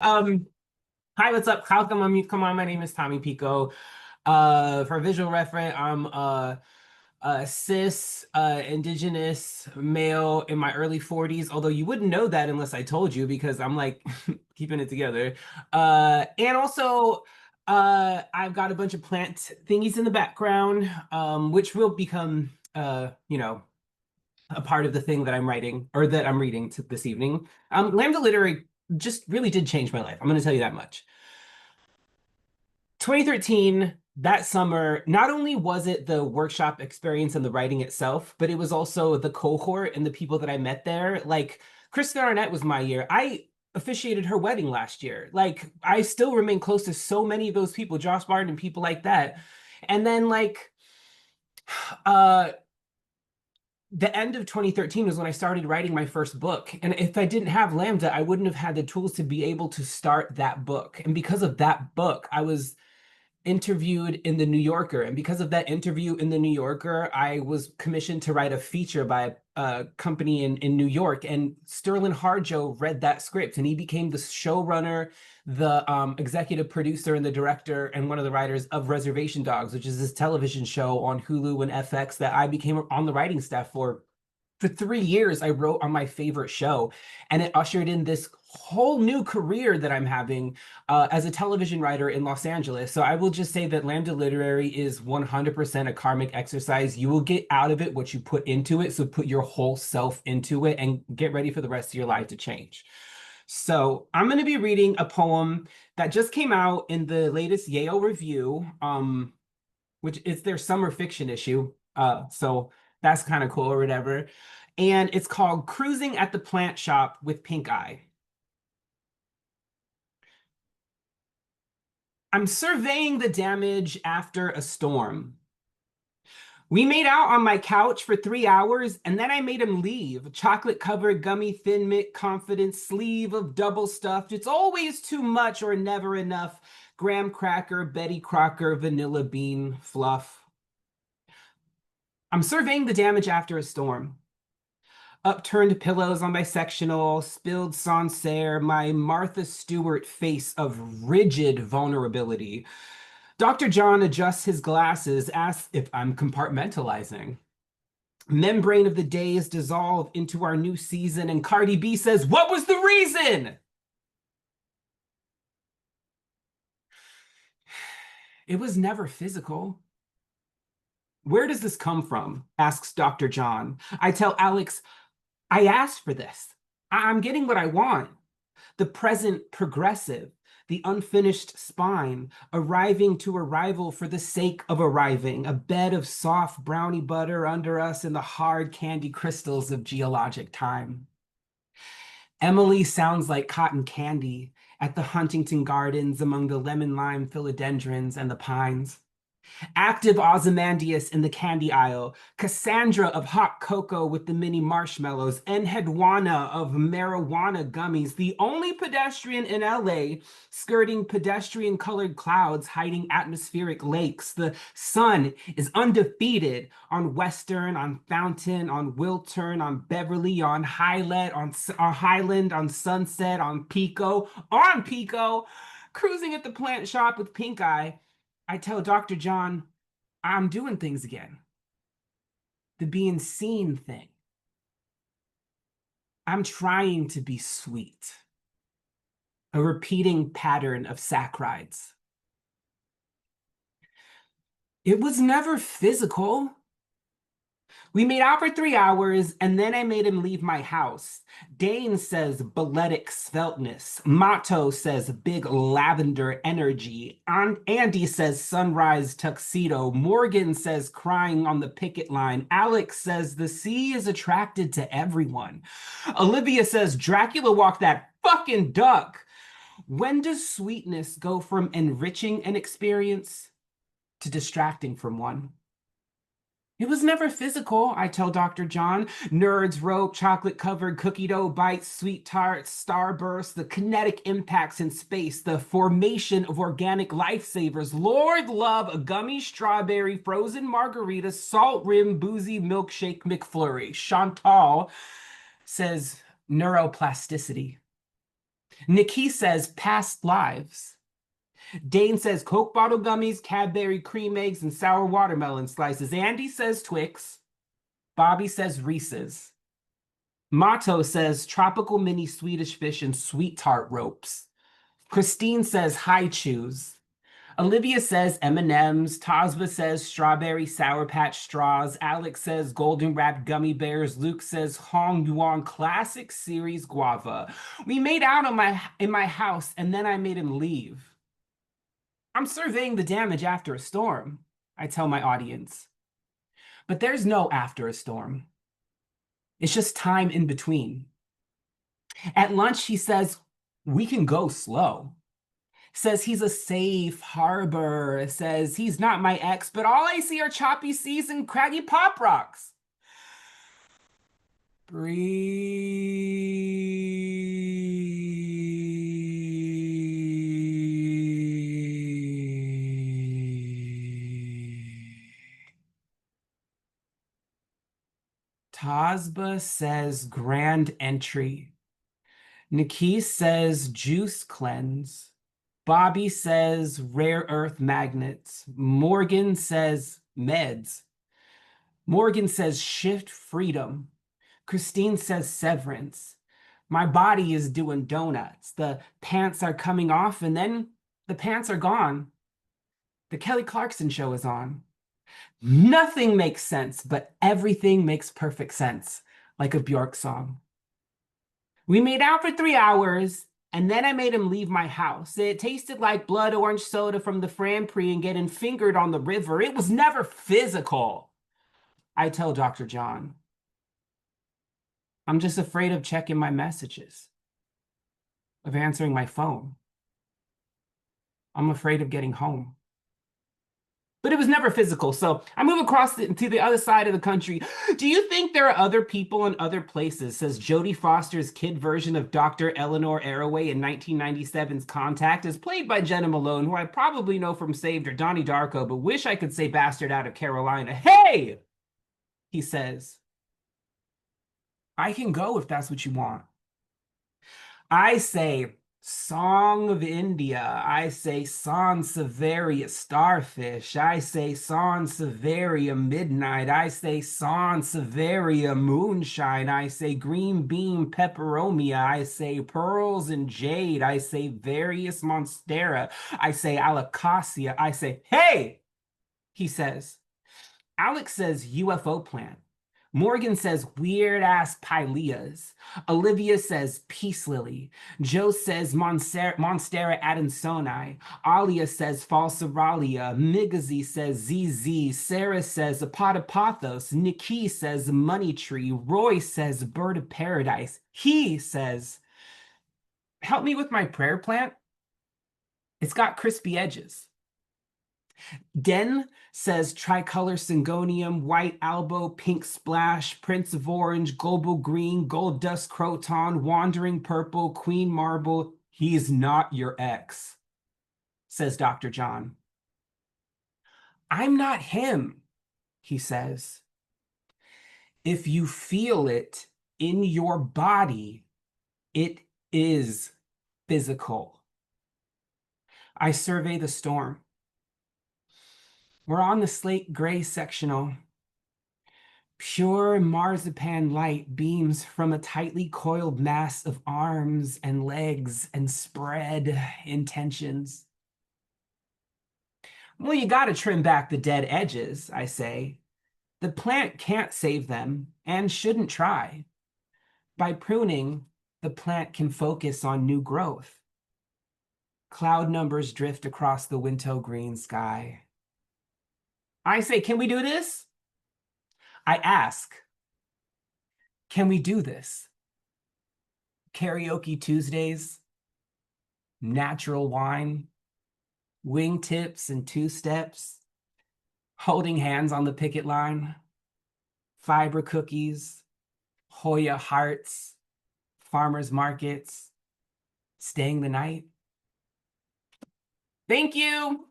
Um, Hi, what's up? How come come on, my name is Tommy Pico. For visual reference, I'm a cis indigenous male in my early 40s, although you wouldn't know that unless I told you because I'm like keeping it together. And also I've got a bunch of plant thingies in the background, which will become a part of the thing that I'm writing or that I'm reading this evening. Lambda Literary just really did change my life. I'm going to tell you that much. 2013, that summer, not only was it the workshop experience and the writing itself, but it was also the cohort and the people that I met there. Like, Kristen Arnett was my year. I officiated her wedding last year. Like, I still remain close to so many of those people, Josh Barton and people like that. And then, like, uh, the end of 2013 was when I started writing my first book. And if I didn't have Lambda, I wouldn't have had the tools to be able to start that book. And because of that book, I was interviewed in the New Yorker. And because of that interview in the New Yorker, I was commissioned to write a feature by a company in New York. And Sterling Harjo read that script and he became the showrunner, the executive producer, and the director and one of the writers of Reservation Dogs, which is this television show on Hulu and FX that I became on the writing staff for. For 3 years, I wrote on my favorite show, and it ushered in this whole new career that I'm having as a television writer in Los Angeles. So I will just say that Lambda Literary is 100% a karmic exercise. You will get out of it what you put into it. So put your whole self into it and get ready for the rest of your life to change. So I'm going to be reading a poem that just came out in the latest Yale review, which is their summer fiction issue. So that's kind of cool or whatever. And it's called Cruising at the Plant Shop with Pink Eye. I'm surveying the damage after a storm. We made out on my couch for 3 hours, and then I made him leave. Chocolate covered, gummy, thin mint, confident sleeve of double stuffed. It's always too much or never enough. Graham cracker, Betty Crocker, vanilla bean, fluff. I'm surveying the damage after a storm. Upturned pillows on my sectional, spilled Sancerre, my Martha Stewart face of rigid vulnerability. Dr. John adjusts his glasses, asks if I'm compartmentalizing. Membrane of the days dissolve into our new season, and Cardi B says, "What was the reason?" It was never physical. Where does this come from? Asks Dr. John. I tell Alex, I asked for this. I'm getting what I want. The present progressive, the unfinished spine, arriving to arrival for the sake of arriving, a bed of soft brownie butter under us in the hard candy crystals of geologic time. Emily sounds like cotton candy at the Huntington Gardens among the lemon lime philodendrons and the pines. Active Ozymandias in the candy aisle, Cassandra of hot cocoa with the mini marshmallows, Enheduanna of marijuana gummies, the only pedestrian in LA skirting pedestrian colored clouds hiding atmospheric lakes. The sun is undefeated on Western, on Fountain, on Wiltern, on Beverly, on Highland, on Highland, on Sunset, on Pico, cruising at the plant shop with pink eye. I tell Dr. John, I'm doing things again. The being seen thing. I'm trying to be sweet. A repeating pattern of saccharides. It was never physical. We made out for 3 hours, and then I made him leave my house. Dane says balletic sveltness. Mato says big lavender energy. Andy says sunrise tuxedo. Morgan says crying on the picket line. Alex says the sea is attracted to everyone. Olivia says Dracula walked that fucking duck. When does sweetness go from enriching an experience to distracting from one? It was never physical, I tell Dr. John. Nerds rope, chocolate covered cookie dough bites, sweet tarts, starbursts, the kinetic impacts in space, the formation of organic lifesavers. Lord love a gummy strawberry, frozen margarita, salt rim, boozy milkshake McFlurry. Chantal says neuroplasticity. Nikki says past lives. Dane says Coke bottle gummies, Cadbury cream eggs, and sour watermelon slices. Andy says Twix. Bobby says Reese's. Mato says tropical mini Swedish fish and sweet tart ropes. Christine says high chews. Olivia says M&Ms. Tasva says strawberry Sour Patch straws. Alex says golden wrapped gummy bears. Luke says Hong Yuan Classic Series guava. We made out in my house, and then I made him leave. I'm surveying the damage after a storm, I tell my audience. But there's no after a storm. It's just time in between. At lunch, he says, we can go slow. Says he's a safe harbor. Says he's not my ex, but all I see are choppy seas and craggy pop rocks. Breathe. Tasba says grand entry. Nikki says juice cleanse. Bobby says rare earth magnets. Morgan says meds. Morgan says shift freedom. Christine says severance. My body is doing donuts. The pants are coming off and then the pants are gone. The Kelly Clarkson show is on. Nothing makes sense, but everything makes perfect sense, like a Bjork song. We made out for 3 hours, and then I made him leave my house. It tasted like blood orange soda from the Franprix and getting fingered on the river. It was never physical, I tell Dr. John. I'm just afraid of checking my messages, of answering my phone. I'm afraid of getting home. But it was never physical. So I move across to the other side of the country. Do you think there are other people in other places? Says Jodie Foster's kid version of Dr. Eleanor Arroway in 1997's Contact, is played by Jenna Malone, who I probably know from Saved or Donnie Darko, but wish I could say Bastard out of Carolina. Hey, he says, I can go if that's what you want. I say Song of India. I say Sansevieria Starfish. I say Sansevieria Midnight. I say Sansevieria Moonshine. I say Green Bean Peperomia. I say Pearls and Jade. I say Various Monstera. I say Alacasia. I say, hey, he says. Alex says UFO plant. Morgan says weird ass pileas. Olivia says peace lily. Joe says Monstera adansoni. Alia says falsaralia. Migazi says ZZ. Sarah says apotopathos. Nikki says money tree. Roy says bird of paradise. He says, help me with my prayer plant. It's got crispy edges. Den says tricolor syngonium, white albo, pink splash, prince of orange, global green, gold dust croton, wandering purple, queen marble. He's not your ex, says Dr. John. I'm not him, he says. If you feel it in your body, it is physical. I survey the storm. We're on the slate gray sectional. Pure marzipan light beams from a tightly coiled mass of arms and legs and spread intentions. Well, you gotta trim back the dead edges, I say. The plant can't save them and shouldn't try. By pruning, the plant can focus on new growth. Cloud numbers drift across the winter-green sky. I say, can we do this? I ask, can we do this? Karaoke Tuesdays, natural wine, wingtips and two-steps, holding hands on the picket line, fiber cookies, Hoya hearts, farmers markets, staying the night. Thank you.